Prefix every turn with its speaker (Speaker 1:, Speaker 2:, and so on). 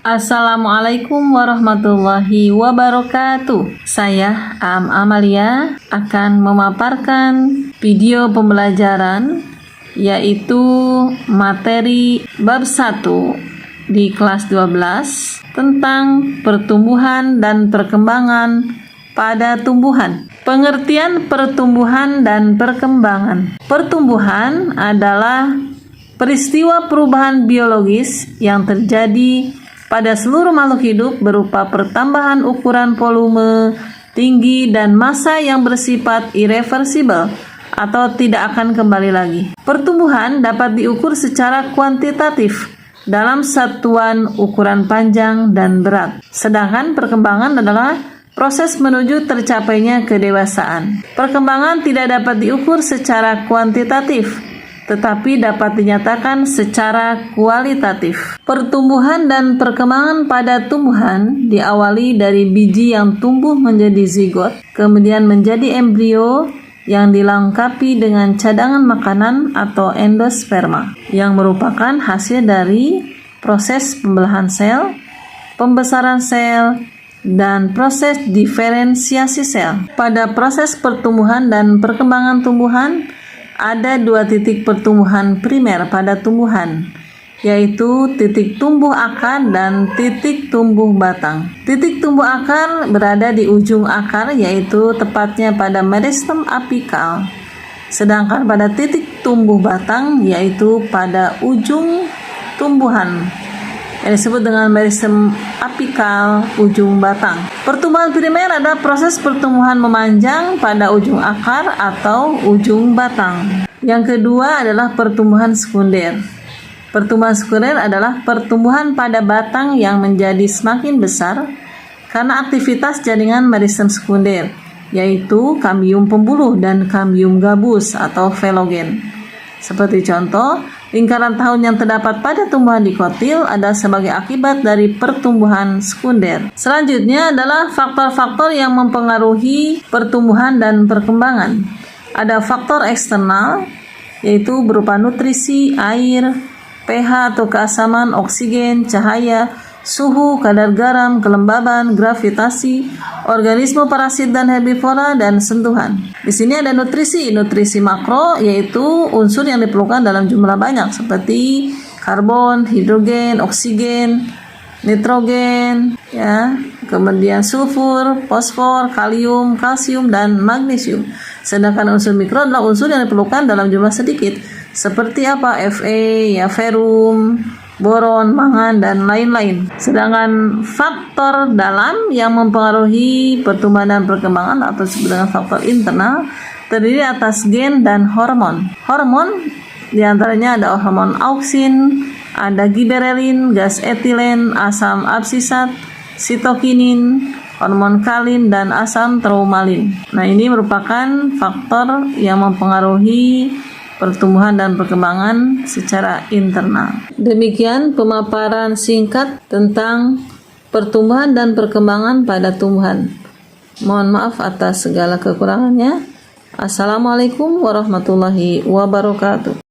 Speaker 1: Assalamualaikum warahmatullahi wabarakatuh. Saya Amalia akan memaparkan video pembelajaran yaitu materi bab 1 di kelas 12 tentang pertumbuhan dan perkembangan pada tumbuhan. Pengertian pertumbuhan dan perkembangan. Pertumbuhan adalah peristiwa perubahan biologis yang terjadi pada seluruh makhluk hidup berupa pertambahan ukuran volume, tinggi, dan massa yang bersifat irreversibel atau tidak akan kembali lagi. Pertumbuhan dapat diukur secara kuantitatif dalam satuan ukuran panjang dan berat. Sedangkan perkembangan adalah proses menuju tercapainya kedewasaan. Perkembangan tidak dapat diukur secara kuantitatif, tetapi dapat dinyatakan secara kualitatif. Pertumbuhan dan perkembangan pada tumbuhan diawali dari biji yang tumbuh menjadi zigot, kemudian menjadi embrio yang dilengkapi dengan cadangan makanan atau endosperma, yang merupakan hasil dari proses pembelahan sel, pembesaran sel, dan proses diferensiasi sel. Pada proses pertumbuhan dan perkembangan tumbuhan, ada 2 titik pertumbuhan primer pada tumbuhan, yaitu titik tumbuh akar dan titik tumbuh batang. Titik tumbuh akar berada di ujung akar, yaitu tepatnya pada meristem apikal. Sedangkan pada titik tumbuh batang, yaitu pada ujung tumbuhan, yang disebut dengan meristem apikal ujung batang. Pertumbuhan primer adalah proses pertumbuhan memanjang pada ujung akar atau ujung batang. Yang kedua adalah pertumbuhan sekunder. Pertumbuhan sekunder adalah pertumbuhan pada batang yang menjadi semakin besar karena aktivitas jaringan meristem sekunder, yaitu kambium pembuluh dan kambium gabus atau velogen. Seperti contoh, lingkaran tahun yang terdapat pada tumbuhan dikotil adalah sebagai akibat dari pertumbuhan sekunder. Selanjutnya adalah faktor-faktor yang mempengaruhi pertumbuhan dan perkembangan. Ada faktor eksternal, yaitu berupa nutrisi, air, pH atau keasaman, oksigen, cahaya, suhu, kadar garam, kelembaban, gravitasi, organisme parasit dan herbivora, dan sentuhan. Di sini ada nutrisi makro, yaitu unsur yang diperlukan dalam jumlah banyak seperti karbon, hidrogen, oksigen, nitrogen, kemudian sulfur, fosfor, kalium, kalsium, dan magnesium. Sedangkan unsur mikro adalah unsur yang diperlukan dalam jumlah sedikit seperti Fe, ferum, boron, mangan, dan lain-lain. Sedangkan faktor dalam yang mempengaruhi pertumbuhan dan perkembangan atau disebut dengan faktor internal terdiri atas gen dan hormon. Hormon diantaranya ada hormon auksin, ada giberelin, gas etilen, asam absisat, sitokinin, hormon kalin, dan asam traumalin. Nah, ini merupakan faktor yang mempengaruhi pertumbuhan dan perkembangan secara internal. Demikian pemaparan singkat tentang pertumbuhan dan perkembangan pada tumbuhan. Mohon maaf atas segala kekurangannya. Assalamualaikum warahmatullahi wabarakatuh.